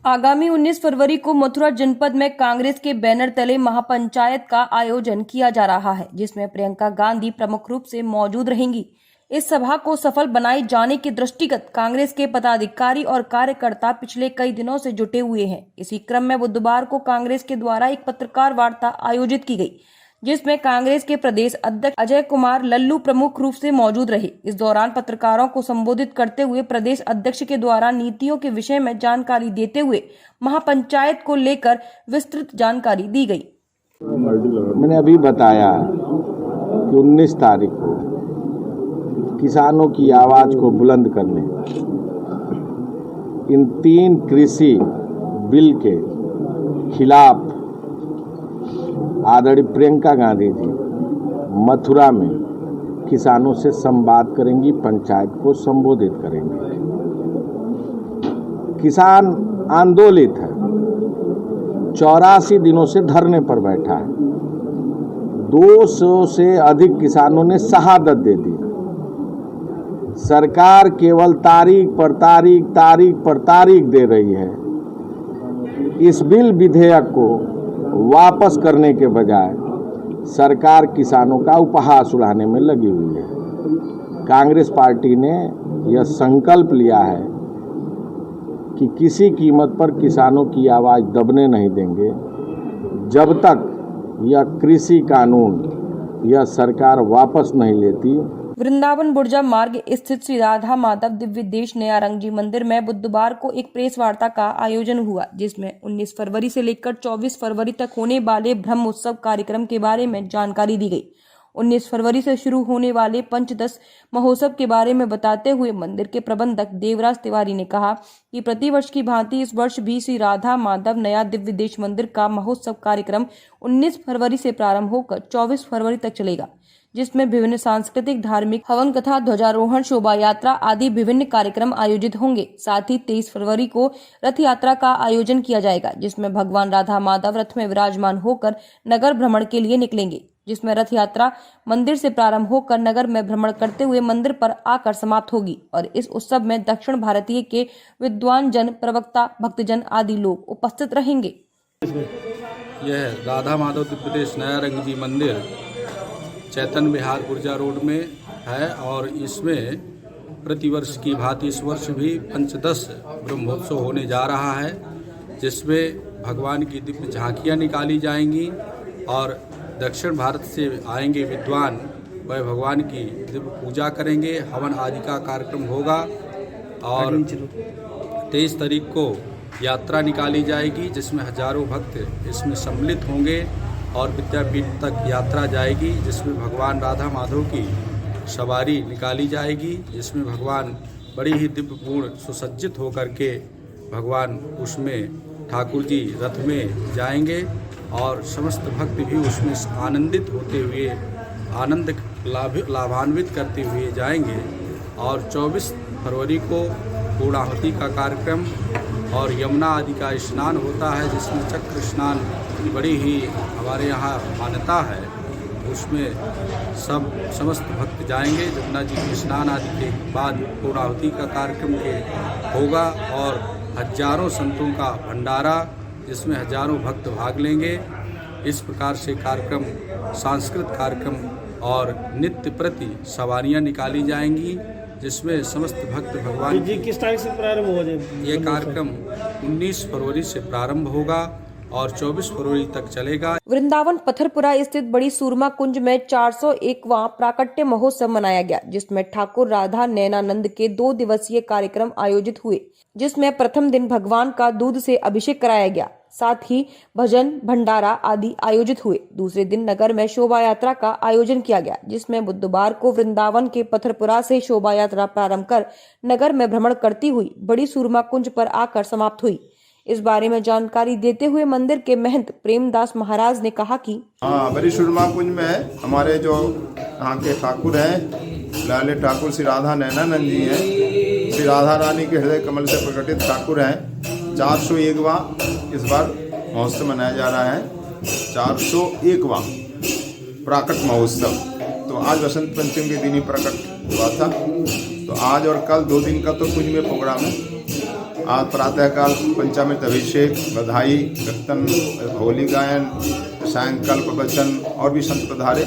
आगामी 19 फरवरी को मथुरा जनपद में कांग्रेस के बैनर तले महापंचायत का आयोजन किया जा रहा है, जिसमें प्रियंका गांधी प्रमुख रूप से मौजूद रहेंगी। इस सभा को सफल बनाए जाने के दृष्टिगत कांग्रेस के पदाधिकारी और कार्यकर्ता पिछले कई दिनों से जुटे हुए हैं। इसी क्रम में बुधवार को कांग्रेस के द्वारा एक पत्रकार वार्ता आयोजित की गई, जिसमें कांग्रेस के प्रदेश अध्यक्ष अजय कुमार लल्लू प्रमुख रूप से मौजूद रहे। इस दौरान पत्रकारों को संबोधित करते हुए प्रदेश अध्यक्ष के द्वारा नीतियों के विषय में जानकारी देते हुए महापंचायत को लेकर विस्तृत जानकारी दी गई। मैंने अभी बताया कि 19 तारीख को किसानों की आवाज को बुलंद करने इन 3 कृषि बिल के खिलाफ आदरणीय प्रियंका गांधी जी मथुरा में किसानों से संवाद करेंगी, पंचायत को संबोधित करेंगे। किसान आंदोलित है, 84 दिनों से धरने पर बैठा है। 200 से अधिक किसानों ने शहादत दे दी। सरकार केवल तारीख पर तारीख दे रही है। इस बिल विधेयक को वापस करने के बजाय सरकार किसानों का उपहास उड़ाने में लगी हुई है। कांग्रेस पार्टी ने यह संकल्प लिया है कि किसी कीमत पर किसानों की आवाज़ दबने नहीं देंगे जब तक यह कृषि कानून यह सरकार वापस नहीं लेती। वृंदावन बुर्जा मार्ग स्थित श्री राधा माधव दिव्य देश नया रंगजी मंदिर में बुधवार को एक प्रेस वार्ता का आयोजन हुआ, जिसमें 19 फरवरी से लेकर 24 फरवरी तक होने वाले ब्रह्म उत्सव कार्यक्रम के बारे में जानकारी दी गई। 19 फरवरी से शुरू होने वाले पंचदश महोत्सव के बारे में बताते हुए मंदिर के प्रबंधक देवराज तिवारी ने कहा कि प्रतिवर्ष की भांति इस वर्ष भी श्री राधा माधव नया दिव्य देश मंदिर का महोत्सव कार्यक्रम 19 फरवरी से प्रारंभ होकर 24 फरवरी तक चलेगा, जिसमें विभिन्न सांस्कृतिक, धार्मिक, हवन कथा, ध्वजारोहण, शोभा यात्रा आदि विभिन्न कार्यक्रम आयोजित होंगे। साथ ही 23 फरवरी को रथ यात्रा का आयोजन किया जाएगा, जिसमें भगवान राधा माधव रथ में विराजमान होकर नगर भ्रमण के लिए निकलेंगे, जिसमें रथ यात्रा मंदिर से प्रारंभ होकर नगर में भ्रमण करते हुए मंदिर पर आकर समाप्त होगी। और इस उत्सव में दक्षिण भारतीय के विद्वान जन, प्रवक्ता, भक्तजन आदि लोग उपस्थित रहेंगे। यह राधा माधव दिव्य देश नया रंगजी मंदिर चैतन्य विहार गुर्जा रोड में है और इसमें प्रतिवर्ष की भांति इस वर्ष भी पंचदश ब्रह्मोत्सव होने जा रहा है, जिसमें भगवान की दिव्य झांकियाँ निकाली जाएंगी और दक्षिण भारत से आएंगे विद्वान, वह भगवान की दिव्य पूजा करेंगे। हवन आदि का कार्यक्रम होगा और 23 तारीख को यात्रा निकाली जाएगी, जिसमें हजारों भक्त इसमें सम्मिलित होंगे और विद्यापीठ तक यात्रा जाएगी, जिसमें भगवान राधा माधव की सवारी निकाली जाएगी, जिसमें भगवान बड़ी ही दिव्यपूर्ण सुसज्जित होकर के भगवान उसमें ठाकुर जी रथ में जाएंगे और समस्त भक्त भी उसमें आनंदित होते हुए आनंद लाभान्वित करते हुए जाएंगे। और 24 फरवरी को पूर्णाहुति का कार्यक्रम और यमुना आदि का स्नान होता है, जिसमें चक्र स्नान की बड़ी ही हमारे यहाँ मान्यता है। उसमें समस्त भक्त जाएंगे। यमुना जी के स्नान आदि के बाद पूर्णाहुति का कार्यक्रम होगा और हजारों संतों का भंडारा, जिसमें हजारों भक्त भाग लेंगे। इस प्रकार से कार्यक्रम, सांस्कृतिक कार्यक्रम और नित्य प्रति सवारियाँ निकाली जाएंगी, जिसमें समस्त भक्त भगवान जी किस तारीख से प्रारंभ होगा? ये कार्यक्रम 19 फरवरी से प्रारंभ होगा और 24 फरवरी तक चलेगा। वृंदावन पत्थरपुरा स्थित बड़ी सूरमा कुंज में 401वां प्राकट्य महोत्सव मनाया गया, जिसमें ठाकुर राधा नैनानंद के 2 दिवसीय कार्यक्रम आयोजित हुए, जिसमें प्रथम दिन भगवान का दूध से अभिषेक कराया गया। साथ ही भजन, भंडारा आदि आयोजित हुए। दूसरे दिन नगर में शोभा यात्रा का आयोजन किया गया, जिसमें बुधवार को वृंदावन के पत्थरपुरा से शोभा यात्रा प्रारंभ कर नगर में भ्रमण करती हुई बड़ी सूरमा कुंज पर आकर समाप्त हुई। इस बारे में जानकारी देते हुए मंदिर के महंत प्रेमदास महाराज ने कहा कि बड़ी सूरमा कुंज में हमारे जो यहाँ के ठाकुर हैं, लाले ठाकुर श्री राधा नैनानंद जी हैं, श्री राधा रानी के हृदय कमल से प्रकटित ठाकुर हैं। 401वां इस बार महोत्सव मनाया जा रहा है, 401वां प्राकट महोत्सव। तो आज वसंत पंचमी के दिन ही प्रकट हुआ था, तो आज और कल 2 दिन का तो कुंज में प्रोग्राम है। आज प्रातःकाल पंचामृत अभिषेक, बधाई, कीर्तन, होली गायन, सायंकाल प्रवचन और भी संत पधारे।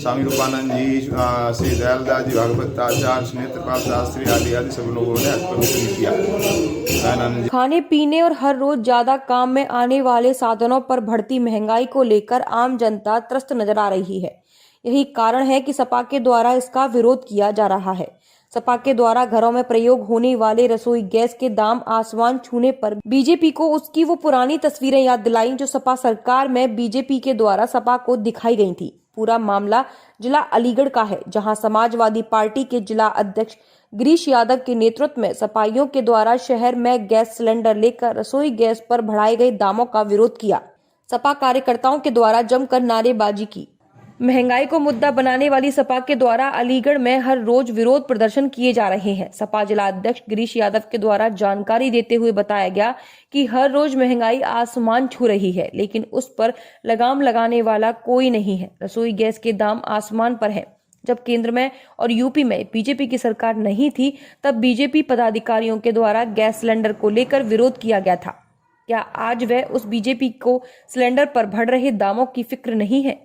स्वामी रूपानंद जी, श्री दयालदास जी, भागवत आचार्य, श्री नेत्रपाल शास्त्री आदि आदि सब लोगों ने पवित्र किया। दयानंद जी खाने पीने और हर रोज ज्यादा काम में आने वाले साधनों पर बढ़ती महंगाई को लेकर आम जनता त्रस्त नजर आ रही है। यही कारण है कि सपा के द्वारा इसका विरोध किया जा रहा है। सपा के द्वारा घरों में प्रयोग होने वाले रसोई गैस के दाम आसमान छूने पर बीजेपी को उसकी वो पुरानी तस्वीरें याद दिलाई जो सपा सरकार में बीजेपी के द्वारा सपा को दिखाई गई थी। पूरा मामला जिला अलीगढ़ का है, जहां समाजवादी पार्टी के जिला अध्यक्ष गिरीश यादव के नेतृत्व में सपाइयों के द्वारा शहर में गैस सिलेंडर लेकर रसोई गैस पर बढ़ाए गए दामों का विरोध किया। सपा कार्यकर्ताओं के द्वारा जमकर नारेबाजी की। महंगाई को मुद्दा बनाने वाली सपा के द्वारा अलीगढ़ में हर रोज विरोध प्रदर्शन किए जा रहे हैं। सपा जिला अध्यक्ष गिरीश यादव के द्वारा जानकारी देते हुए बताया गया कि हर रोज महंगाई आसमान छू रही है, लेकिन उस पर लगाम लगाने वाला कोई नहीं है। रसोई गैस के दाम आसमान पर है। जब केंद्र में और यूपी में बीजेपी की सरकार नहीं थी, तब बीजेपी पदाधिकारियों के द्वारा गैस सिलेंडर को लेकर विरोध किया गया था। क्या आज वह उस बीजेपी को सिलेंडर पर बढ़ रहे दामों की फिक्र नहीं है?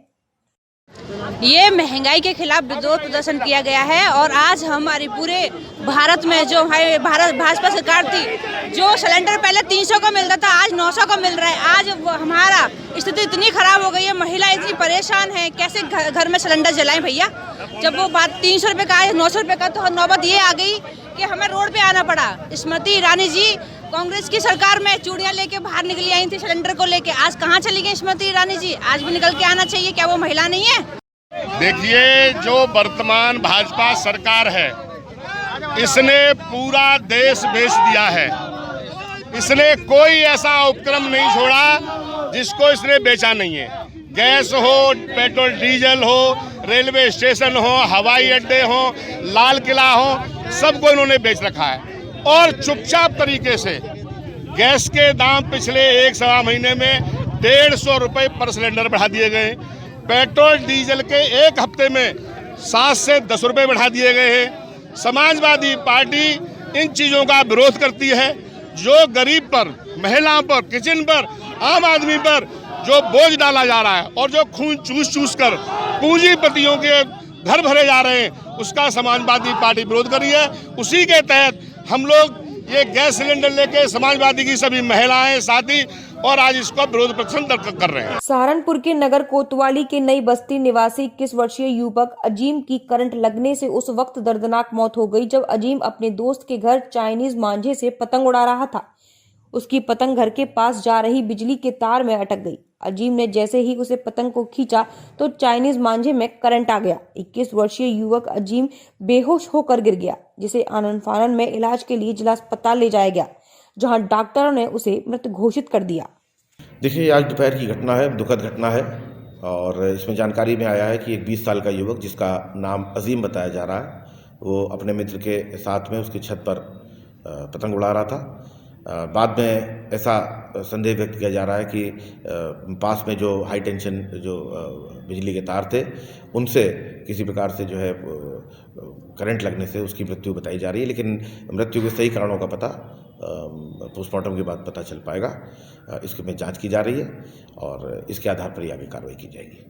ये महंगाई के खिलाफ विरोध प्रदर्शन किया गया है और आज हमारे पूरे भारत में जो हमारे भारत भाजपा सरकार थी, जो सिलेंडर पहले 300 का मिलता था आज 900 का मिल रहा है। आज हमारा स्थिति इतनी खराब हो गई है, महिला इतनी परेशान है, कैसे घर में सिलेंडर जलाएं भैया। जब वो बात 300 रुपये का है 900 रुपये का, तो नौबत ये आ गई कि हमें रोड पे आना पड़ा। स्मृति ईरानी जी कांग्रेस की सरकार में चूड़ियां लेके बाहर निकली आई थी सिलेंडर को लेके, आज कहाँ चली गई स्मृति ईरानी जी? आज भी निकल के आना चाहिए, क्या वो महिला नहीं है? देखिए, जो वर्तमान भाजपा सरकार है, इसने पूरा देश बेच दिया है। इसने कोई ऐसा उपक्रम नहीं छोड़ा जिसको इसने बेचा नहीं है। गैस हो, पेट्रोल डीजल हो, रेलवे स्टेशन हो, हवाई अड्डे हो, लाल किला हो, सबको इन्होंने बेच रखा है। और चुपचाप तरीके से गैस के दाम पिछले 1-1.25 महीने में 150 रुपये पर सिलेंडर बढ़ा दिए गए। पेट्रोल डीजल के एक हफ्ते में 7 से 10 रुपये बढ़ा दिए गए हैं। समाजवादी पार्टी इन चीज़ों का विरोध करती है। जो गरीब पर, महिलाओं पर, किचन पर, आम आदमी पर जो बोझ डाला जा रहा है और जो खून चूस कर पूंजीपतियों के घर भरे जा रहे हैं, उसका समाजवादी पार्टी विरोध कर रही है। उसी के तहत हम लोग ये गैस सिलेंडर लेके समाजवादी की सभी महिलाएं, साथी और आज इसको विरोध प्रदर्शन कर रहे हैं। सहारनपुर के नगर कोतवाली के नई बस्ती निवासी 21 वर्षीय युवक अजीम की करंट लगने से उस वक्त दर्दनाक मौत हो गई जब अजीम अपने दोस्त के घर चाइनीज मांझे से पतंग उड़ा रहा था। उसकी पतंग घर के पास जा रही बिजली के तार में अटक गई। अजीम ने जैसे ही उसे पतंग को खींचा तो चाइनीज मांझे में करंट आ गया। 21 वर्षीय युवक अजीम बेहोश होकर गिर गया, जिसे आनन फानन में इलाज के लिए जिला अस्पताल ले जाया गया, जहां डॉक्टरों ने उसे मृत घोषित कर दिया। देखिए, आज दोपहर की घटना है, दुखद घटना है और इसमें जानकारी में आया है कि एक 20 साल का युवक जिसका नाम अजीम बताया जा रहा है, वो अपने मित्र के साथ में उसकी छत पर पतंग उड़ा रहा था। बाद में ऐसा संदेह व्यक्त किया जा रहा है कि पास में जो हाई टेंशन जो बिजली के तार थे, उनसे किसी प्रकार से जो है करंट लगने से उसकी मृत्यु बताई जा रही है। लेकिन मृत्यु के सही कारणों का पता पोस्टमार्टम के बाद पता चल पाएगा। इसके में जांच की जा रही है और इसके आधार पर ही आगे कार्रवाई की जाएगी।